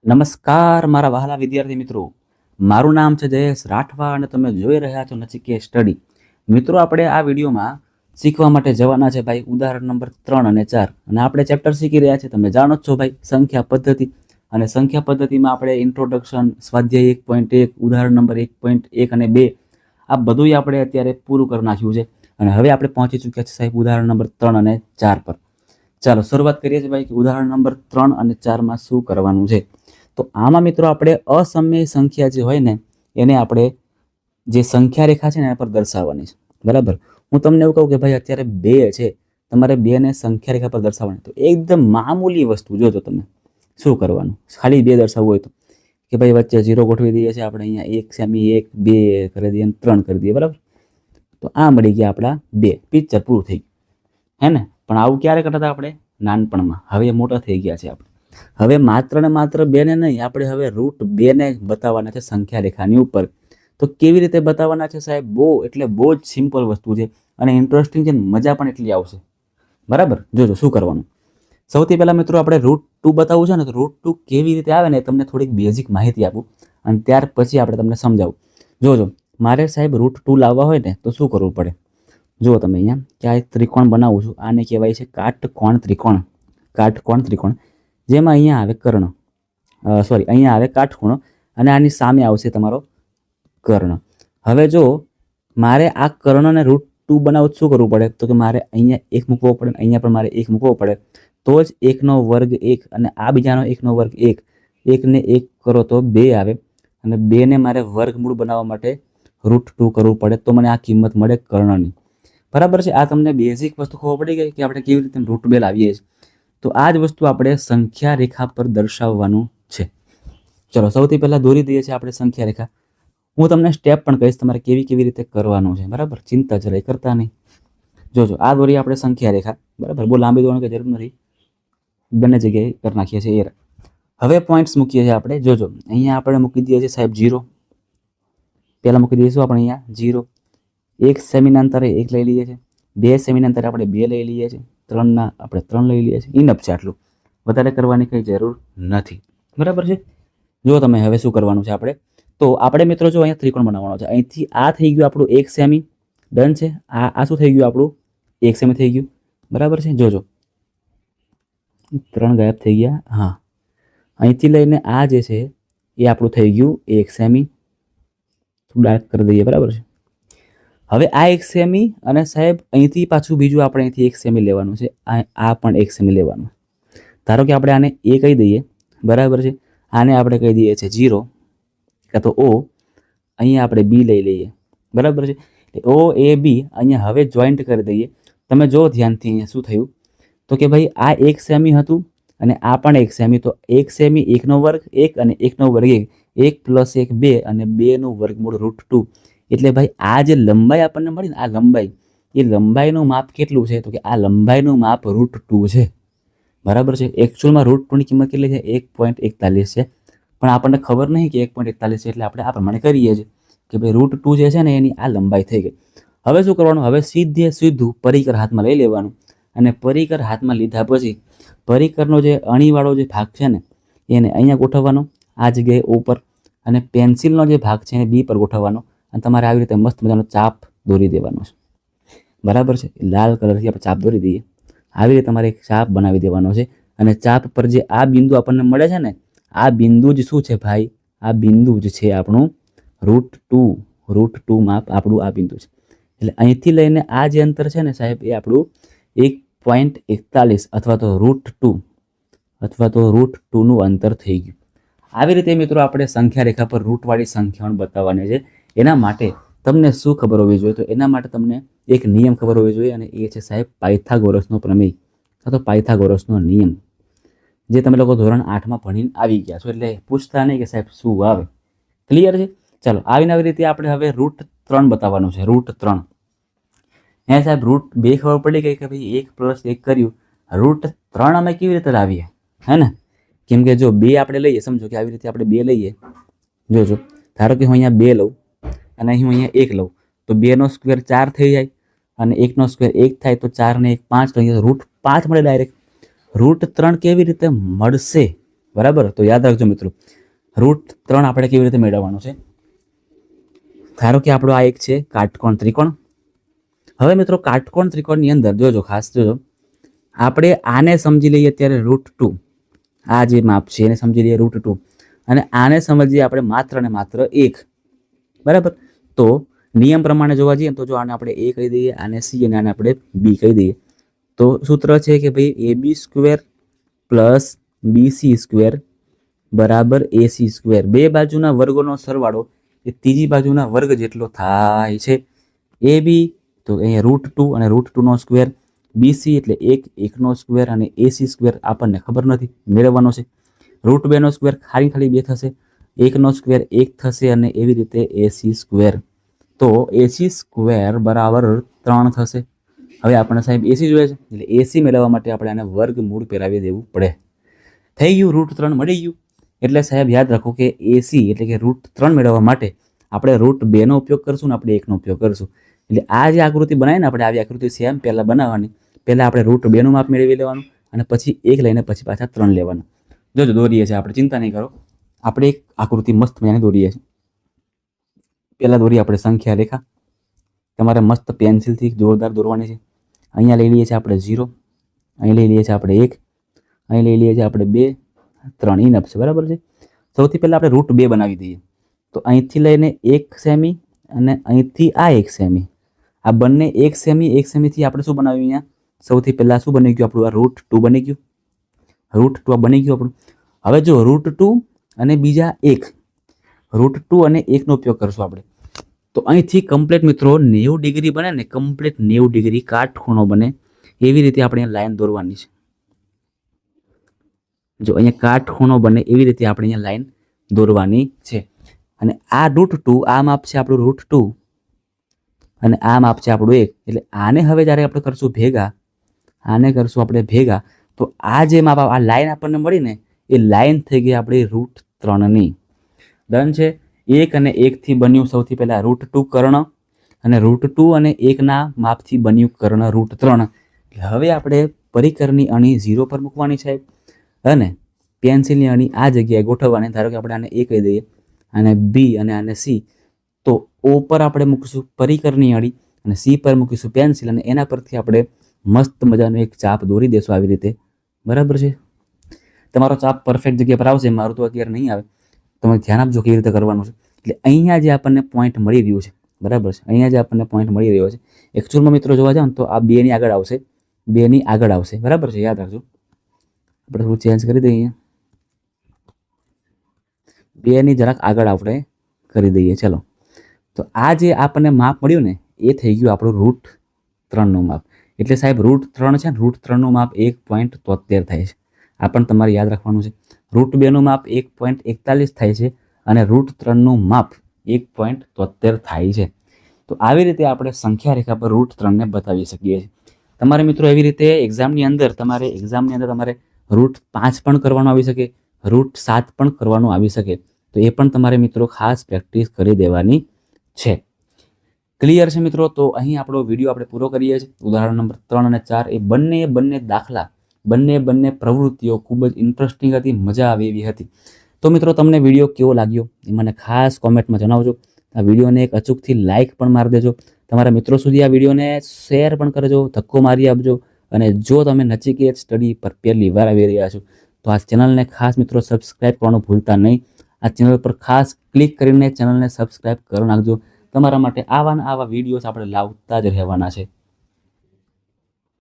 નમસ્કાર મારા વહાલા વિદ્યાર્થી મિત્રો, મારું નામ છે જયેશ રાઠવા અને તમે જોઈ રહ્યા છો નચિકેત સ્ટડી. મિત્રો, આપણે આ વિડીયોમાં શીખવા માટે જવાના છે ભાઈ ઉદાહરણ નંબર 3 અને 4, અને આપણે ચેપ્ટર શીખી રહ્યા છે, તમે જાણો જ છો ભાઈ, સંખ્યા પદ્ધતિ. અને સંખ્યા પદ્ધતિમાં આપણે ઇન્ટ્રોડક્શન, સ્વાધ્યાય 1.1, ઉદાહરણ નંબર 1.1 અને 2 આ બધું આપણે અત્યારે પૂરું કરી નાખ્યું છે. અને હવે આપણે પહોંચી ચૂક્યા છે સાહેબ ઉદાહરણ નંબર 3 અને 4 પર. ચાલો શરૂઆત કરીએ છીએ ભાઈ કે ઉદાહરણ નંબર 3 અને 4માં શું કરવાનું છે. તો આમાં મિત્રો આપણે અસમય સંખ્યા જે હોય ને એને આપણે જે સંખ્યા રેખા છે ને એના પર દર્શાવવાની છે, બરાબર. હું તમને એવું કહું કે ભાઈ અત્યારે 2 છે, તમારે 2 ને સંખ્યા રેખા પર દર્શાવવાની, તો એકદમ મામૂલી વસ્તુ જોજો તમે શું કરવાનું. ખાલી 2 દર્શાવવું હોય તો કે ભાઈ વચ્ચે 0 ગોઠવી દઈએ છીએ આપણે, અહીંયા 1 સેમી 1 2 કરી દઈએ અને 3 કરી દઈએ, બરાબર. તો આ મળી ગયા આપણા 2, પિક્ચર પૂરું થઈ ગયું, હે ને. પણ આવું ક્યારે કરતા હતા આપણે? નાનપણમાં. હવે મોટા થઈ ગયા છે આપણે. હવે માત્ર ને માત્ર 2 ને નહીં, આપણે હવે √2 ને બતાવવાના છે સંખ્યા રેખાની ઉપર. તો કેવી રીતે બતાવવાના છે સાહેબ? બહુ જ સિમ્પલ વસ્તુ છે અને ઇન્ટરેસ્ટિંગ છે, મજા પણ એટલી આવશે, બરાબર. જોજો શું કરવાનું. સૌથી પહેલાં મિત્રો આપણે √2 બતાવવું છે ને, તો √2 કેવી રીતે આવે ને તમને થોડીક બેઝિક માહિતી આપું અને ત્યાર પછી આપણે તમને સમજાવું. જોજો, મારે સાહેબ √2 લાવવા હોય ને તો શું કરવું પડે? જુઓ તમે અહીંયા કે આ એક ત્રિકોણ બનાવું છું, આને કહેવાય છે કાટકોણ ત્રિકોણ. કાટકોણ ત્રિકોણ જેમાં અહીંયા આવે કર્ણ, અહીંયા આવે કાટખૂણો અને આની સામે આવશે તમારો કર્ણ. હવે જો મારે આ કર્ણને √2 બનાવવું શું કરવું પડે? તો કે મારે અહીંયા 1 મૂકવો પડે, અહીંયા પણ મારે 1 મૂકવો પડે, તો જ 1નો વર્ગ 1 અને આ બીજાનો 1નો વર્ગ 1, 1 ને 1 કરો તો 2 આવે અને 2 ને મારે વર્ગમૂળ બનાવવા માટે √2 કરવું પડે, તો મને આ કિંમત મળે કર્ણની, બરાબર છે. આ તમને બેઝિક વસ્તુ ખબર પડી ગઈ કે આપણે કેવી રીતે √2 લાવીએ છીએ. તો આ જ વસ્તુ આપણે સંખ્યા રેખા પર દર્શાવવાનું છે. ચલો સૌથી પહેલાં દોરી દઈએ છીએ આપણે સંખ્યા રેખા. હું તમને સ્ટેપ પણ કહીશ તમારે કેવી રીતે કરવાનું છે, બરાબર. ચિંતા જરાય કરતા નહીં. જોજો આ દોરી આપણે સંખ્યા રેખા, બરાબર. બહુ લાંબી દોરવાની કંઈ જરૂર નથી, બંને જગ્યાએ કરી નાખીએ છીએ એ. હવે પોઈન્ટ્સ મૂકીએ છીએ આપણે. જોજો અહીંયા આપણે મૂકી દઈએ છીએ સાહેબ 0. પહેલાં મૂકી દઈશું આપણે અહીંયા 0. 1 સેમીના અંતરે 1 લઈ લઈએ છીએ, 2 સેમીના અંતરે આપણે 2 લઈ લઈએ છીએ, 3ના આપણે 3 લઈ લઈએ છીએ. ઇનફ છે આટલું, વધારે કરવાની કંઈ જરૂર નથી, બરાબર છે. જો તમે હવે શું કરવાનું છે આપણે, તો આપણે મિત્રો જો અહીંયા ત્રિકોણ બનાવવાનો છે. અહીંથી આ થઈ ગયું આપણું 1 સેમી, ડન છે. આ શું થઈ ગયું આપણું? 1 સેમી થઈ ગયું, બરાબર છે. જોજો 3 ગાયબ થઈ ગયા. હા, અહીંથી લઈને આ જે છે એ આપણું થઈ ગયું 1 સેમી. ડાર્ક કરી દઈએ, બરાબર છે. હવે આ 1 સેમી અને સાહેબ અહીંથી પાછું બીજું આપણે અહીંથી 1 સેમી લેવાનું છે, આ પણ 1 સેમી લેવાનું. ધારો કે આપણે આને A કહી દઈએ, બરાબર છે. આને આપણે કહી દઈએ છીએ 0 કાં તો O, અહીંયા આપણે B લઈ લઈએ, બરાબર છે. O A B અહીંયા હવે જોઈન્ટ કરી દઈએ. તમે જો ધ્યાનથી અહીંયા શું થયું, તો કે ભાઈ આ 1 સેમી હતું અને આ પણ 1 સેમી, તો 1 સેમી 1નો વર્ગ 1 અને 1નો વર્ગ 1, 1 + 1 2 અને 2નું વર્ગમૂળ √2. એટલે ભાઈ આ જે લંબાઈ આપણને મળી ને, આ લંબાઈ, એ લંબાઈનું માપ કેટલું છે? તો કે આ લંબાઈનું માપ √2 છે, બરાબર છે. એકચ્યુઅલમાં √2ની કિંમત કેટલી છે? 1.41 છે, પણ આપણને ખબર નહીં કે 1.41 છે, એટલે આપણે આ પ્રમાણે કરીએ છીએ કે ભાઈ √2 જે છે ને એની આ લંબાઈ થઈ ગઈ. હવે શું કરવાનું? હવે સીધું પરિકર હાથમાં લઈ લેવાનું અને પરિકર હાથમાં લીધા પછી પરિકરનો જે અણીવાળો જે ભાગ છે ને એને અહીંયા ગોઠવવાનો, આ જગ્યાએ O પર, અને પેન્સિલનો જે ભાગ છે એને B પર ગોઠવવાનો અને તમારે આવી રીતે મસ્ત મજાનો ચાપ દોરી દેવાનો છે, બરાબર છે. લાલ કલરથી આપણે ચાપ દોરી દઈએ. આવી રીતે તમારે એક ચાપ બનાવી દેવાનો છે અને ચાપ પર જે આ બિંદુ આપણને મળે છે ને, આ બિંદુ જ શું છે ભાઈ? આ બિંદુ જ છે આપણું √2 માપ, આપણું આ બિંદુ છે. એટલે અહીંથી લઈને આ જે અંતર છે ને સાહેબ એ આપણું 1.41 અથવા તો √2નું અંતર થઈ ગયું. આવી રીતે મિત્રો આપણે સંખ્યા રેખા પર રૂટવાળી સંખ્યાઓ બતાવવાની છે. એના માટે તમને શું ખબર હોવી જોઈએ? તો એના માટે તમને એક નિયમ ખબર હોવી જોઈએ અને એ છે સાહેબ પાયથાગોરસનો પ્રમેય અથવા તો પાયથાગોરસનો નિયમ, જે તમે લોકો ધોરણ 8માં ભણીને આવી ગયા છો, એટલે પૂછતા નહીં કે સાહેબ શું આવે. ક્લિયર છે? ચાલો આવી રીતે આપણે હવે √3 બતાવવાનું છે. √3 અહીંયા સાહેબ √2 ખબર પડી ગઈ કે ભાઈ 1 + 1 કર્યું. √3 અમે કેવી રીતે લાવીએ, હે ને? કેમ કે જો 2 આપણે લઈએ, સમજો કે આવી રીતે આપણે 2 લઈએ. જોજો, ધારો કે હું અહીંયા 2 લઉં અને હું અહીંયા 1 લઉં, તો 2નો સ્ક્વેર 4 થઈ જાય અને 1નો સ્ક્વેર 1 થાય, તો 4 ને 1 5, તો અહીંયા √5 મળે ડાયરેક્ટ. √3 કેવી રીતે મળશે બરાબર. તો યાદ રાખજો મિત્રો, √3 આપણે કેવી રીતે મેળવવાનું છે. ધારો કે આપણો આ એક છે કાટકોણ ત્રિકોણ. હવે મિત્રો કાટકોણ ત્રિકોણની અંદર જોજો, ખાસ જોજો, આપણે આને સમજી લઈએ ત્યારે √2, આ જે માપ છે એને સમજી લઈએ √2, અને આને સમજીએ આપણે માત્ર ને માત્ર 1. બરાબર. તો નિયમ પ્રમાણે જોવા જઈએ તો જો આને આપણે a કહી દઈએ, આને c અને આને આપણે b કહી દઈએ, તો સૂત્ર છે કે ભાઈ ab² + bc² બરાબર ac². બે બાજુના વર્ગોનો સરવાળો એ ત્રીજી બાજુના વર્ગ જેટલો થાય છે. ab તો અહીંયા √2 અને √2નો સ્ક્વેર, bc એટલે 1 નો સ્ક્વેર, અને ac² આપણને ખબર નથી, મેળવવાનો છે. √2નો સ્ક્વેર ખાલી 2 થશે, 1નો સ્ક્વેર 1 થશે, અને એવી રીતે ac². તો ac² બરાબર 3 થશે. હવે આપણે સાહેબ ac જોઈએ છે, એટલે ac મેળવવા માટે આપણે આને વર્ગમૂળ પહેરાવી દેવું પડે. થઈ ગયું, √3 મળી ગયું. એટલે સાહેબ યાદ રાખો કે ac એટલે કે √3 મેળવવા માટે આપણે √2નો ઉપયોગ કરશું ને આપણે 1નો ઉપયોગ કરશું. એટલે આ જે આકૃતિ બનાવીને આપણે આવી આકૃતિ સેમ પહેલાં બનાવવાની. પહેલાં આપણે √2નું માપ મેળવી લેવાનું, અને પછી 1 લઈને પછી પાછા 3 લેવાનું. જોજો દોરીએ છીએ આપણે, ચિંતા નહીં કરો. આપણે એક આકૃતિ મસ્ત મજાની દોરીએ છીએ. પહેલાં દોરીએ આપણે સંખ્યા રેખા. તમારે મસ્ત પેન્સિલથી જોરદાર દોરવાની છે. અહીંયા લઈ લઈએ છીએ આપણે 0, અહીં લઈ લઈએ છીએ આપણે 1, અહીં લઈ લઈએ છીએ આપણે 2, 3 ઇનફ છે. બરાબર છે. સૌથી પહેલાં આપણે √2 બનાવી દઈએ. તો અહીંથી લઈને 1 સેમી અને અહીંથી આ 1 સેમી, આ બંને 1 સેમી 1 સેમીથી આપણે શું બનાવ્યું અહીંયા? સૌથી પહેલાં શું બની ગયું આપણું? આ √2 બની ગયું. √2 આ બની ગયું આપણું. હવે જો √2 અને બીજા 1, √2 અને 1નો ઉપયોગ કરશું આપણે. તો અહીંથી કમ્પ્લીટ મિત્રો 90 ડિગ્રી બને ને, કમ્પ્લીટ 90 ડિગ્રી કાટખૂણો બને એવી રીતે આપણે લાઈન દોરવાની છે. જો અહીંયા કાટખૂણો બને એવી રીતે આપણે અહીંયા લાઈન દોરવાની છે. અને આ √2 આ માપ છે આપણું √2, અને આ માપ છે આપણું 1. એટલે આને હવે જ્યારે આપણે કરશું ભેગા, આને કરશું આપણે ભેગા, તો આ જે માપ આ લાઈન આપણને મળી ને, એ લાઈન થઈ ગઈ આપણી √3ની. ડન છે. 1 અને 1થી બન્યું સૌથી પહેલાં √2 કર્ણ, અને √2 અને 1ના માપથી બન્યું કર્ણ √3. હવે આપણે પરિકરની અણી 0 પર મૂકવાની છે, અને પેન્સિલની અણી આ જગ્યાએ ગોઠવવાની. ધારો કે આપણે આને a કહી દઈએ, આને b અને આને c. તો o પર આપણે મૂકીશું પરિકરની અણી, અને c પર મૂકીશું પેન્સિલ, અને એના પરથી આપણે મસ્ત મજાનો એક ચાપ દોરી દેશું આવી રીતે. બરાબર છે. તમારો ચાપ પરફેક્ટ જગ્યા પર આવશે, મારું તો અત્યારે નહીં આવે. તમે ધ્યાન આપજો કેવી રીતે કરવાનું છે. એટલે અહીંયા જે આપણને પોઈન્ટ મળી રહ્યું છે, બરાબર છે, અહીંયા જે આપણને પોઈન્ટ મળી રહ્યો છે, એકચ્યુઅલમાં મિત્રો જોવા જાવ તો આ 2ની આગળ આવશે, 2ની આગળ આવશે. બરાબર છે, યાદ રાખજો. આપણે થોડું ચેન્જ કરી દઈએ, 2ની જરાક આગળ આપણે કરી દઈએ. ચલો, તો આ જે આપણને માપ મળ્યું ને, એ થઈ ગયું આપણું √3નું માપ. એટલે સાહેબ √3 છે ને, √3નું માપ 1.73 થાય છે. આ પણ તમારે યાદ રાખવાનું છે. √2નું માપ 1.41 થાય છે, અને √3નું માપ 1.73 થાય છે. તો આવી રીતે આપણે સંખ્યા રેખા પર √3ને બતાવી શકીએ છીએ. તમારે મિત્રો એવી રીતે એક્ઝામની અંદર તમારે √5 પણ કરવાનું આવી શકે, √7 પણ કરવાનું આવી શકે. તો એ પણ તમારે મિત્રો ખાસ પ્રેક્ટિસ કરી દેવાની છે. ક્લિયર છે મિત્રો? તો અહીં આપણો વિડીયો આપણે પૂરો કરીએ છીએ. ઉદાહરણ નંબર 3 અને 4 એ બંને દાખલા, બંને પ્રવૃત્તિઓ ખૂબ જ ઇન્ટરેસ્ટિંગ હતી, મજા આવે એવી હતી. તો મિત્રો તમને વિડીયો કેવો લાગ્યો એ મને ખાસ કોમેન્ટમાં જણાવજો. આ વિડીયોને એક અચૂકથી લાઇક પણ મારી દેજો. તમારા મિત્રો સુધી આ વિડીયોને શેર પણ કરજો, ધક્કો મારી આપજો. અને જો તમે નચિકેત સ્ટડી પર પહેલી વાર આવી રહ્યા છો તો આ ચેનલને ખાસ મિત્રો સબસ્ક્રાઈબ કરવાનું ભૂલતા નહીં. આ ચેનલ પર ખાસ ક્લિક કરીને ચેનલને સબસ્ક્રાઈબ કરી નાખજો. તમારા માટે આવા વિડીયોઝ આપણે લાવતા જ રહેવાના છે.